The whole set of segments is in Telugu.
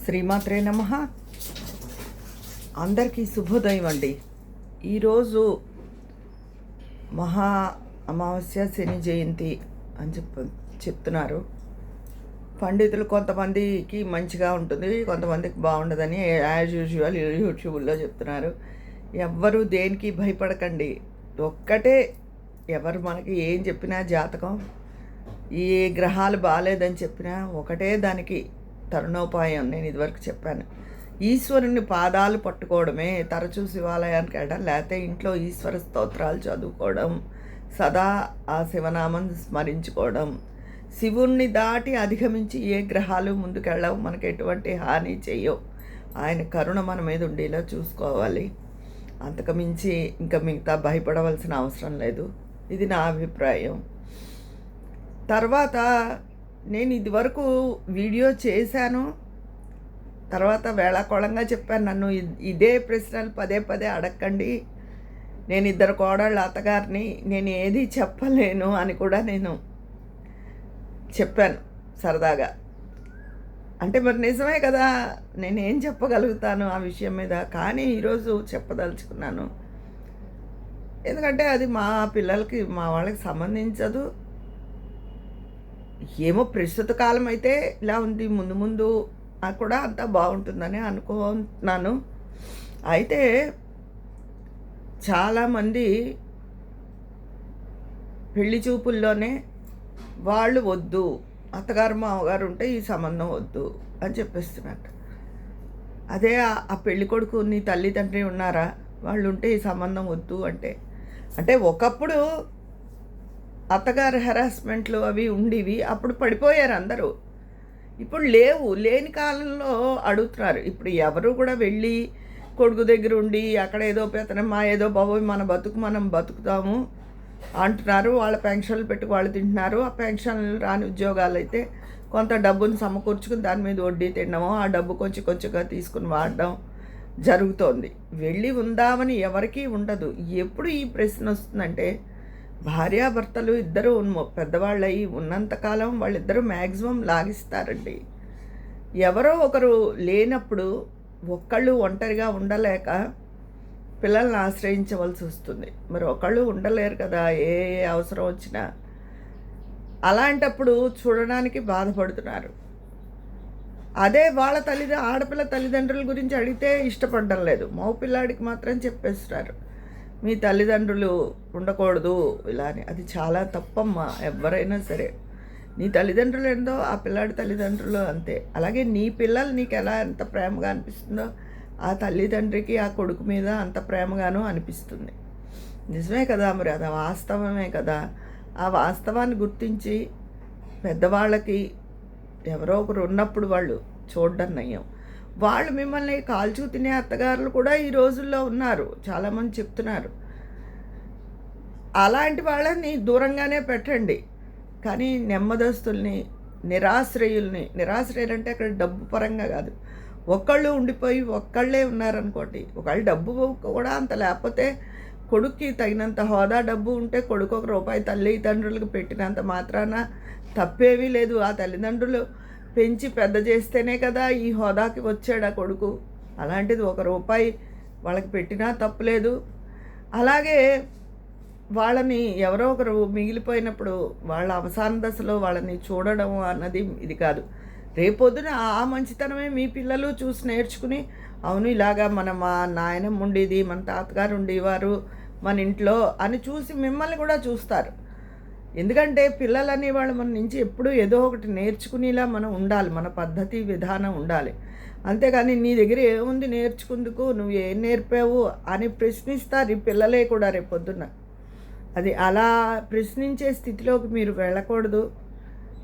శ్రీమాత్రే నమః. అందరికీ శుభోదయం అండి. ఈరోజు మహా అమావాస్య శని జయంతి అని చెప్తున్నారు పండితులు. కొంతమందికి మంచిగా ఉంటుంది, కొంతమందికి బాగుండదని యాజ్ యూజువల్ యూట్యూబ్లో చెప్తున్నారు. ఎవ్వరూ దేనికి భయపడకండి. ఒక్కటే, ఎవరు మనకి ఏం చెప్పినా జాతకం, ఏ గ్రహాలు బాగాలేదని చెప్పినా ఒకటే దానికి తరుణోపాయం. నేను ఇదివరకు చెప్పాను, ఈశ్వరుని పాదాలు పట్టుకోవడమే. తరచూ శివాలయానికి వెళ్ళడం, లేకపోతే ఇంట్లో ఈశ్వర స్తోత్రాలు చదువుకోవడం, సదా ఆ శివనామం స్మరించుకోవడం. శివుణ్ణి దాటి అధిగమించి ఏ గ్రహాలు ముందుకెళ్ళవు, మనకు ఎటువంటి హాని చేయవు. ఆయన కరుణ మన మీద ఉండేలా చూసుకోవాలి. అంతకుమించి ఇంకా మిగతా భయపడవలసిన అవసరం లేదు. ఇది నా అభిప్రాయం. తర్వాత నేను ఇదివరకు వీడియో చేశాను, తర్వాత వేళాకోళంగా చెప్పాను. నన్ను ఇదే ప్రశ్నలు పదే పదే అడగండి, నేను ఇద్దరు కోడళ్ళ అత్తగారిని, నేను ఏది చెప్పలేను అని కూడా నేను చెప్పాను సరదాగా. అంటే మరి నిజమే కదా, నేనేం చెప్పగలుగుతాను ఆ విషయం మీద. కానీ ఈరోజు చెప్పదలుచుకున్నాను, ఎందుకంటే అది మా పిల్లలకి, మా వాళ్ళకి సంబంధించదు. ఏమో ప్రస్తుత కాలం అయితే ఇలా ఉంది, ముందు ముందు కూడా అంతా బాగుంటుందని అనుకుంటున్నాను. అయితే చాలామంది పెళ్లి చూపుల్లోనే వాళ్ళు వద్దు, అత్తగారు మామగారు ఉంటే ఈ సంబంధం వద్దు అని చెప్పేస్తున్నట్టు. అదే ఆ పెళ్లి కొడుకు నీ తల్లిదండ్రి ఉన్నారా, వాళ్ళు ఉంటే ఈ సంబంధం వద్దు అంటే. అంటే ఒకప్పుడు అత్తగారు హెరాస్మెంట్లు అవి ఉండేవి, అప్పుడు పడిపోయారు అందరూ. ఇప్పుడు లేవు, లేని కాలంలో అడుగుతున్నారు. ఇప్పుడు ఎవరు కూడా వెళ్ళి కొడుకు దగ్గర ఉండి అక్కడ ఏదో పెత్తనమ్మా, ఏదో బాబోయ్ మన బతుకు మనం బతుకుతాము అంటున్నారు. వాళ్ళ పెన్షన్లు పెట్టుకు వాళ్ళు తింటున్నారు. ఆ పెన్షన్లు రాని ఉద్యోగాలు అయితే కొంత డబ్బును సమకూర్చుకుని దాని మీద వడ్డీ తినడము, ఆ డబ్బు కొంచెం కొంచెంగా తీసుకుని వాడడం జరుగుతోంది. వెళ్ళి ఉందామని ఎవరికీ ఉండదు. ఎప్పుడు ఈ ప్రశ్న వస్తుందంటే, భార్యాభర్తలు ఇద్దరు పెద్దవాళ్ళు అయ్యి ఉన్నంతకాలం వాళ్ళిద్దరూ మ్యాక్సిమం లాగిస్తారండి. ఎవరో ఒకరు లేనప్పుడు ఒక్కళ్ళు ఒంటరిగా ఉండలేక పిల్లల్ని ఆశ్రయించవలసి వస్తుంది. మరి ఒకళ్ళు ఉండలేరు కదా ఏ అవసరం వచ్చినా. అలాంటప్పుడు చూడడానికి బాధపడుతున్నారు. అదే వాళ్ళ ఆడపిల్ల తల్లిదండ్రుల గురించి అడిగితే ఇష్టపడడం లేదు. మగ పిల్లాడికి మాత్రం చెప్పేస్తున్నారు, మీ తల్లిదండ్రులు ఉండకూడదు ఇలా అని. అది చాలా తప్పమ్మా. ఎవరైనా సరే నీ తల్లిదండ్రులు ఏందో ఆ పిల్లాడి తల్లిదండ్రులు అంతే. అలాగే నీ పిల్లలు నీకు ఎలా ఎంత ప్రేమగా అనిపిస్తుందో ఆ తల్లిదండ్రికి ఆ కొడుకు మీద అంత ప్రేమగానూ అనిపిస్తుంది. నిజమే కదా, మరి అది వాస్తవమే కదా. ఆ వాస్తవాన్ని గుర్తించి పెద్దవాళ్ళకి ఎవరో ఒకరు ఉన్నప్పుడు వాళ్ళు చూడడం నయం. వాళ్ళు మిమ్మల్ని కాల్చు తినే అత్తగారులు కూడా ఈ రోజుల్లో ఉన్నారు, చాలామంది చెప్తున్నారు. అలాంటి వాళ్ళని దూరంగానే పెట్టండి. కానీ నెమ్మదస్తుల్ని, నిరాశ్రయులు అంటే అక్కడ డబ్బు పరంగా కాదు, ఒక్కళ్ళు ఉండిపోయి ఒక్కళ్ళే ఉన్నారనుకోండి. ఒకళ్ళు డబ్బు కూడా అంత లేకపోతే, కొడుక్కి తగినంత హోదా డబ్బు ఉంటే కొడుకు ₹1 తల్లిదండ్రులకు పెట్టినంత మాత్రాన తప్పేమీ లేదు. ఆ తల్లిదండ్రులు పెంచి పెద్ద చేస్తేనే కదా ఈ హోదాకి వచ్చాడు ఆ కొడుకు. అలాంటిది ₹1 వాళ్ళకి పెట్టినా తప్పులేదు. అలాగే వాళ్ళని ఎవరో ఒకరు మిగిలిపోయినప్పుడు వాళ్ళ అవసాన దశలో వాళ్ళని చూడడం అన్నది ఇది కాదు. రేపొద్దున ఆ మంచితనమే మీ పిల్లలు చూసి నేర్చుకుని, అవును ఇలాగా మా నాయనమ్మ ఉండేది, మన తాతగారు ఉండేవారు మన ఇంట్లో అని చూసి మిమ్మల్ని కూడా చూస్తారు. ఎందుకంటే పిల్లలని వాళ్ళు మన నుంచి ఎప్పుడూ ఏదో ఒకటి నేర్చుకునేలా మనం ఉండాలి, మన పద్ధతి విధానం ఉండాలి. అంతేగాని నీ దగ్గర ఏముంది నేర్చుకుందుకు, నువ్వు ఏం నేర్పావు అని ప్రశ్నిస్తారు ఈ పిల్లలే కూడా రేపొద్దున. అది అలా ప్రశ్నించే స్థితిలోకి మీరు వెళ్ళకూడదు.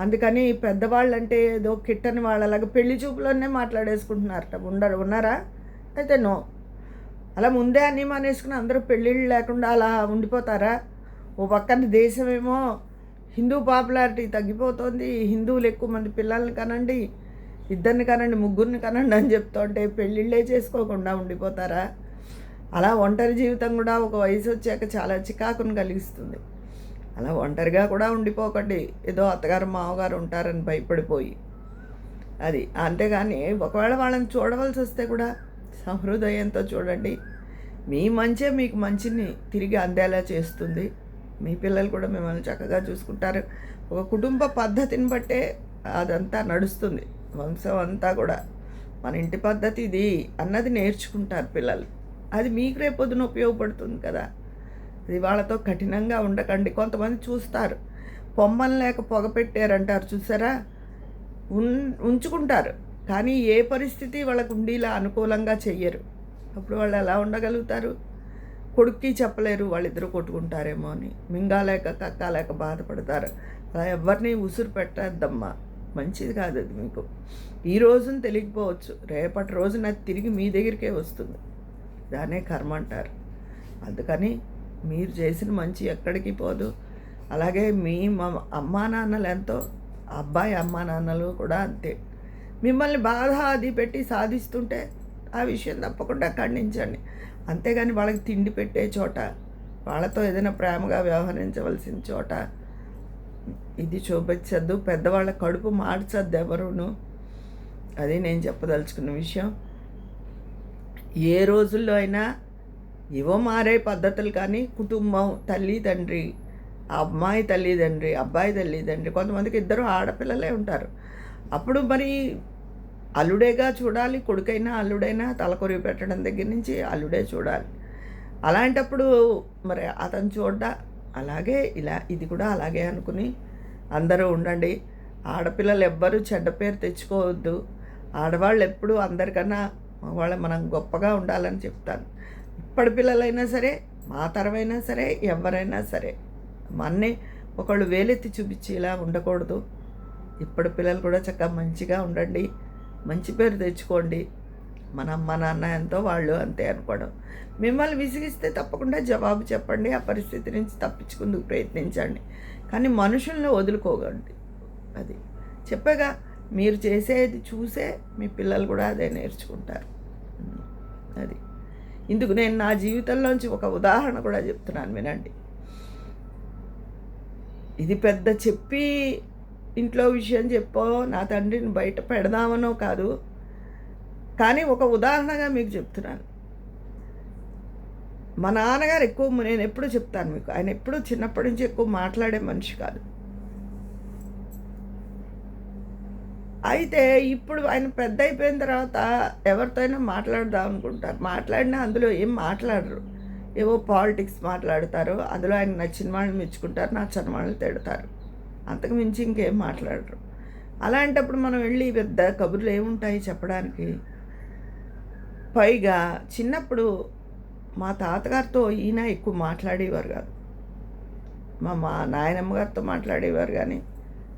అందుకని పెద్దవాళ్ళంటే ఏదో కిట్టని వాళ్ళలాగా పెళ్లి చూపులోనే మాట్లాడేసుకుంటున్నారట. ఉన్నారా? అయితే నో. అలా ముందే అన్నీ మానేసుకుని అందరూ పెళ్ళిళ్ళు లేకుండా అలా ఉండిపోతారా? ఓ పక్కన దేశమేమో హిందూ పాపులారిటీ తగ్గిపోతుంది, హిందువులు ఎక్కువ మంది పిల్లల్ని కనండి, ఇద్దరిని కనండి, ముగ్గురిని కనండి అని చెప్తుంటే పెళ్ళిళ్ళే చేసుకోకుండా ఉండిపోతారా? అలా ఒంటరి జీవితం కూడా ఒక వయసు వచ్చాక చాలా చికాకును కలిగిస్తుంది. అలా ఒంటరిగా కూడా ఉండిపోకండి, ఏదో అత్తగారు మామగారు ఉంటారని భయపడిపోయి. అది. అంతేగాని ఒకవేళ వాళ్ళని చూడవలసి వస్తే కూడా సహృదయంతో చూడండి. మీ మంచే మీకు మంచిని తిరిగి అందేలా చేస్తుంది. మీ పిల్లలు కూడా మిమ్మల్ని చక్కగా చూసుకుంటారు. ఒక కుటుంబ పద్ధతిని బట్టే అదంతా నడుస్తుంది. వంశం అంతా కూడా మన ఇంటి పద్ధతి ఇది అన్నది నేర్చుకుంటారు పిల్లలు. అది మీకు రేపొద్దున ఉపయోగపడుతుంది కదా. అది వాళ్ళతో కఠినంగా ఉండకండి. కొంతమంది చూస్తారు, పొమ్మని లేక పొగ పెట్టారంటారు చూసారా, ఉంచుకుంటారు. కానీ ఏ పరిస్థితి వాళ్ళకు ఉండేలా అనుకూలంగా చెయ్యరు. అప్పుడు వాళ్ళు ఎలా ఉండగలుగుతారు? కొడుక్కి చెప్పలేరు, వాళ్ళిద్దరూ కొట్టుకుంటారేమో అని. మింగాలేక కక్కాలేక బాధపడతారు. అలా ఎవరిని ఉసురు పెట్టద్దమ్మా, మంచిది కాదు అది. మీకు ఈ రోజున తెలియకపోవచ్చు, రేపటి రోజున తిరిగి మీ దగ్గరికే వస్తుంది. దాన్నే కర్మ అంటారు. అందుకని మీరు చేసిన మంచి ఎక్కడికి పోదు. అలాగే మీ అమ్మా నాన్నలు ఎంతో, అబ్బాయి అమ్మా నాన్నలు కూడా అంతే. మిమ్మల్ని బాధ అది పెట్టి సాధిస్తుంటే ఆ విషయం తప్పకుండా ఖండించండి. అంతేగాని వాళ్ళకి తిండి పెట్టే చోట, వాళ్ళతో ఏదైనా ప్రేమగా వ్యవహరించవలసిన చోట ఇది చూపించద్దు. పెద్దవాళ్ళ కడుపు మార్చద్దు ఎవరును. అది నేను చెప్పదలుచుకున్న విషయం. ఏ రోజుల్లో అయినా ఏవో మారే పద్ధతులు, కానీ కుటుంబం, తల్లి తండ్రి, అమ్మాయి తల్లిదండ్రి, అబ్బాయి తల్లిదండ్రి, కొంతమందికి ఇద్దరు ఆడపిల్లలే ఉంటారు. అప్పుడు మరి అల్లుడేగా చూడాలి. కొడుకైనా అల్లుడైనా తలకొరివి పెట్టడం దగ్గర నుంచి అల్లుడే చూడాలి. అలాంటప్పుడు మరి అతను అలాగే ఇలా ఇది కూడా అలాగే అనుకుని అందరూ ఉండండి. ఆడపిల్లలు ఎవ్వరూ చెడ్డ పేరు తెచ్చుకోవద్దు. ఆడవాళ్ళు ఎప్పుడు అందరికన్నా మగవాళ్ళు మనం గొప్పగా ఉండాలని చెప్తాను. ఇప్పటి పిల్లలైనా సరే, మా తరమైనా సరే, ఎవరైనా సరే, మన్నే ఒకళ్ళు వేలెత్తి చూపించి ఇలా ఉండకూడదు. ఇప్పటి పిల్లలు కూడా చక్కగా మంచిగా ఉండండి, మంచి పేరు తెచ్చుకోండి. మన అమ్మ నాన్న ఎంతో వాళ్ళు అంతే అనుకోవడం. మిమ్మల్ని విసిగిస్తే తప్పకుండా జవాబు చెప్పండి. ఆ పరిస్థితి నుంచి తప్పించుకుందుకు ప్రయత్నించండి. కానీ మనుషుల్ని వదులుకోకండి. అది చెప్పగా మీరు చేసేది చూసే మీ పిల్లలు కూడా అదే నేర్చుకుంటారు. అది ఇందుకు నేను నా జీవితంలోంచి ఒక ఉదాహరణ కూడా చెప్తున్నాను, వినండి. ఇది పెద్ద చెప్పి ఇంట్లో విషయం చెప్పో నా తండ్రిని బయట పెడదామనో కాదు, కానీ ఒక ఉదాహరణగా మీకు చెప్తున్నాను. మా నాన్నగారు ఎక్కువ, నేను ఎప్పుడు చెప్తాను మీకు, ఆయన ఎప్పుడు చిన్నప్పటి నుంచి ఎక్కువ మాట్లాడే మనిషి కాదు. అయితే ఇప్పుడు ఆయన పెద్ద అయిపోయిన తర్వాత ఎవరితో అయినా మాట్లాడదాం అనుకుంటారు. మాట్లాడినా అందులో ఏం మాట్లాడరు. ఏవో పాలిటిక్స్ మాట్లాడతారు. అందులో ఆయన నచ్చిన వాళ్ళని మెచ్చుకుంటారు, నచ్చని వాళ్ళని తిడతారు. అంతకు మించి ఇంకేం మాట్లాడరు. అలాంటప్పుడు మనం వెళ్ళి పెద్ద కబుర్లు ఏముంటాయి చెప్పడానికి? పైగా చిన్నప్పుడు మా తాతగారితో ఈయన ఎక్కువ మాట్లాడేవారు కాదు. మా నాయనమ్మ గారితో మాట్లాడేవారు, కానీ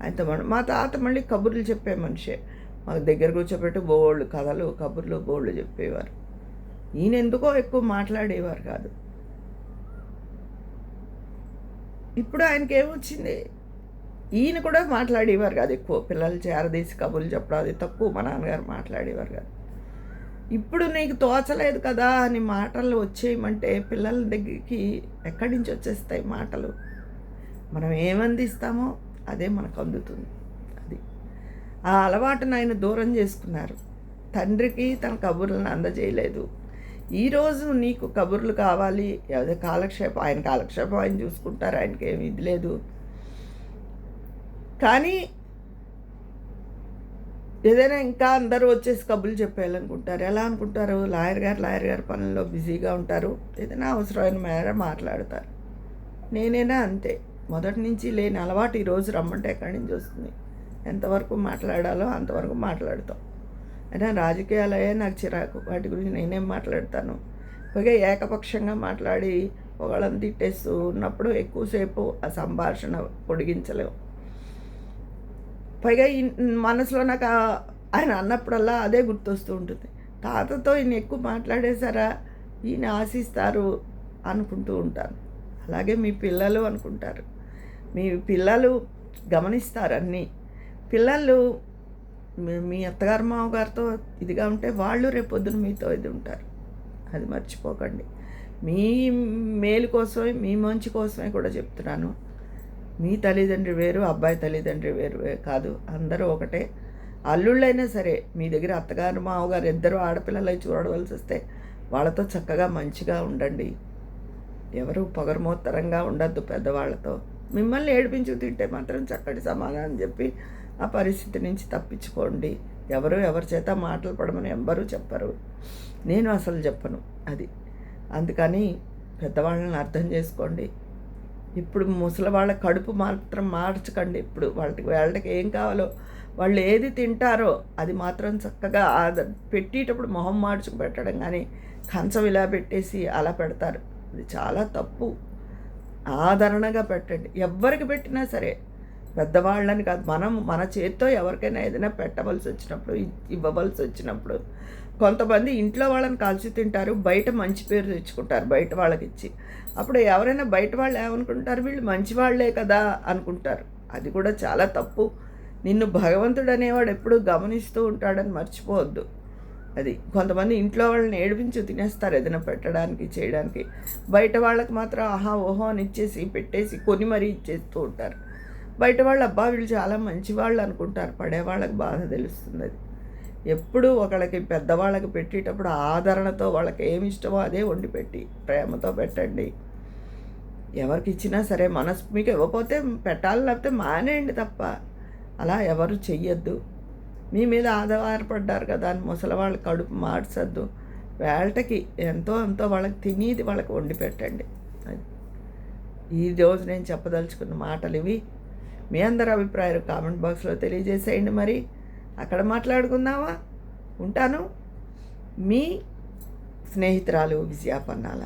ఆయనతో మా తాత మళ్ళీ కబుర్లు చెప్పే మనిషే. మాకు దగ్గర కూర్చోబెట్టి బోళ్ళు కథలు, కబుర్లు బోళ్ళు చెప్పేవారు. ఈయన ఎందుకో ఎక్కువ మాట్లాడేవారు కాదు. ఇప్పుడు ఆయనకి ఏమొచ్చింది? ఈయన కూడా మాట్లాడేవారు కాదు ఎక్కువ. పిల్లలు చేరదీసి కబుర్లు చెప్పడం అది తక్కువ. మా నాన్నగారు మాట్లాడేవారు కాదు. ఇప్పుడు నీకు తోచలేదు కదా అని మాటలు వచ్చేయమంటే పిల్లల దగ్గరికి ఎక్కడి నుంచి వచ్చేస్తాయి మాటలు? మనం ఏమందిస్తామో అదే మనకు అందుతుంది. అది ఆ అలవాటును ఆయన దూరం చేసుకున్నారు. తండ్రికి తన కబుర్లను అందజేయలేదు. ఈరోజు నీకు కబుర్లు కావాలి, ఏదో కాలక్షేపం, ఆయన కాలక్షేపం ఆయన చూసుకుంటారు, ఆయనకి ఏమి ఇది లేదు. కానీ ఏదైనా ఇంకా అందరూ వచ్చేసి కబుర్లు చెప్పేయాలనుకుంటారు. ఎలా అనుకుంటారు? లాయర్ గారు పనుల్లో బిజీగా ఉంటారు, ఏదైనా అవసరమైన మేర మాట్లాడతారు. నేనైనా అంతే, మొదటి నుంచి లేని అలవాటు ఈరోజు రమ్మంటే ఎక్కడి నుంచి వస్తుంది? ఎంతవరకు మాట్లాడాలో అంతవరకు మాట్లాడతాం. అయినా రాజకీయాలే నాకు చిరాకు, వాటి గురించి నేనేం మాట్లాడతాను? పైగా ఏకపక్షంగా మాట్లాడి ఒకళ్ళని తిట్టేస్తూ ఉన్నప్పుడు ఎక్కువసేపు ఆ సంభాషణ పొడిగించలేము. పైగా మనసులో నాకు ఆయన అన్నప్పుడల్లా అదే గుర్తొస్తూ ఉంటుంది. తాతతో ఈయన ఎక్కువ మాట్లాడేశారా, ఈయన ఆశిస్తారు అనుకుంటూ ఉంటాను. అలాగే మీ పిల్లలు అనుకుంటారు. మీ పిల్లలు గమనిస్తారు అన్నీ. పిల్లలు మీ అత్తగారు మామగారితో ఇదిగా ఉంటే వాళ్ళు రేపొద్దున మీతో ఇది ఉంటారు. అది మర్చిపోకండి. మీ మేలు కోసమే, మీ మంచి కోసమే కూడా చెప్తున్నాను. మీ తల్లిదండ్రి వేరు, అబ్బాయి తల్లిదండ్రి వేరు కాదు, అందరూ ఒకటే. అల్లుళ్ళైనా సరే మీ దగ్గర అత్తగారు మామగారు ఇద్దరు ఆడపిల్లలై చూడవలసి వస్తే వాళ్ళతో చక్కగా మంచిగా ఉండండి. ఎవరు పొగరుమోత్తరంగా ఉండద్దు పెద్దవాళ్ళతో. మిమ్మల్ని ఏడిపించుకు తింటే మాత్రం చక్కటి సమాధానం చెప్పి ఆ పరిస్థితి నుంచి తప్పించుకోండి. ఎవరి చేత మాటలు పడమని ఎవ్వరూ చెప్పరు, నేను అసలు చెప్పను. అది అందుకని పెద్దవాళ్ళని అర్థం చేసుకోండి. ఇప్పుడు ముసలి వాళ్ళ కడుపు మాత్రం మార్చకండి. ఇప్పుడు వాళ్ళకి ఏం కావాలో, వాళ్ళు ఏది తింటారో అది మాత్రం చక్కగా పెట్టేటప్పుడు మొహం మార్చుకు పెట్టడం, కానీ కంచం ఇలా పెట్టేసి అలా పెడతారు. అది చాలా తప్పు. ఆదరణగా పెట్టండి. ఎవ్వరికి పెట్టినా సరే, పెద్దవాళ్ళని కాదు, మన చేత్తో ఎవరికైనా ఏదైనా పెట్టవలసి వచ్చినప్పుడు, ఇవ్వవలసి వచ్చినప్పుడు, కొంతమంది ఇంట్లో వాళ్ళని కలిసి తింటారు, బయట మంచి పేరు తెచ్చుకుంటారు బయట వాళ్ళకి ఇచ్చి. అప్పుడు ఎవరైనా బయట వాళ్ళు ఏమనుకుంటారు, వీళ్ళు మంచివాళ్లే కదా అనుకుంటారు. అది కూడా చాలా తప్పు. నిన్ను భగవంతుడు అనేవాడు ఎప్పుడూ గమనిస్తూ ఉంటాడని మర్చిపోవద్దు. అది కొంతమంది ఇంట్లో వాళ్ళని ఏడిపించి తినేస్తారు ఏదైనా పెట్టడానికి చేయడానికి. బయట వాళ్ళకి మాత్రం ఆహా ఓహో అని ఇచ్చేసి పెట్టేసి కొని మరీ ఇచ్చేస్తూ ఉంటారు. బయట వాళ్ళు అబ్బా వీళ్ళు చాలా మంచివాళ్ళు అనుకుంటారు, పడేవాళ్ళకి బాధ తెలుస్తుంది. అది ఎప్పుడూ ఒకళ్ళకి పెద్దవాళ్ళకి పెట్టేటప్పుడు ఆదరణతో వాళ్ళకి ఏమి ఇష్టమో అదే వండి పెట్టి ప్రేమతో పెట్టండి. ఎవరికి ఇచ్చినా సరే మీకు ఇవ్వకపోతే పెట్టాలి, లేకపోతే మానేయండి తప్ప అలా ఎవరు చెయ్యొద్దు. మీ మీద ఆధారపడ్డారు కదా అని ముసలివాళ్ళ కడుపు మార్చద్దు. వేళకి ఎంతో వాళ్ళకి తినేది వాళ్ళకి వండి పెట్టండి. అది ఈరోజు నేను చెప్పదలుచుకున్న మాటలు ఇవి. మీ అందరి అభిప్రాయాలు కామెంట్ బాక్స్లో తెలియజేసేయండి. మరి అక్కడ మాట్లాడుకుందామా? ఉంటాను. మీ స్నేహితురాలు విజయ పన్నాల.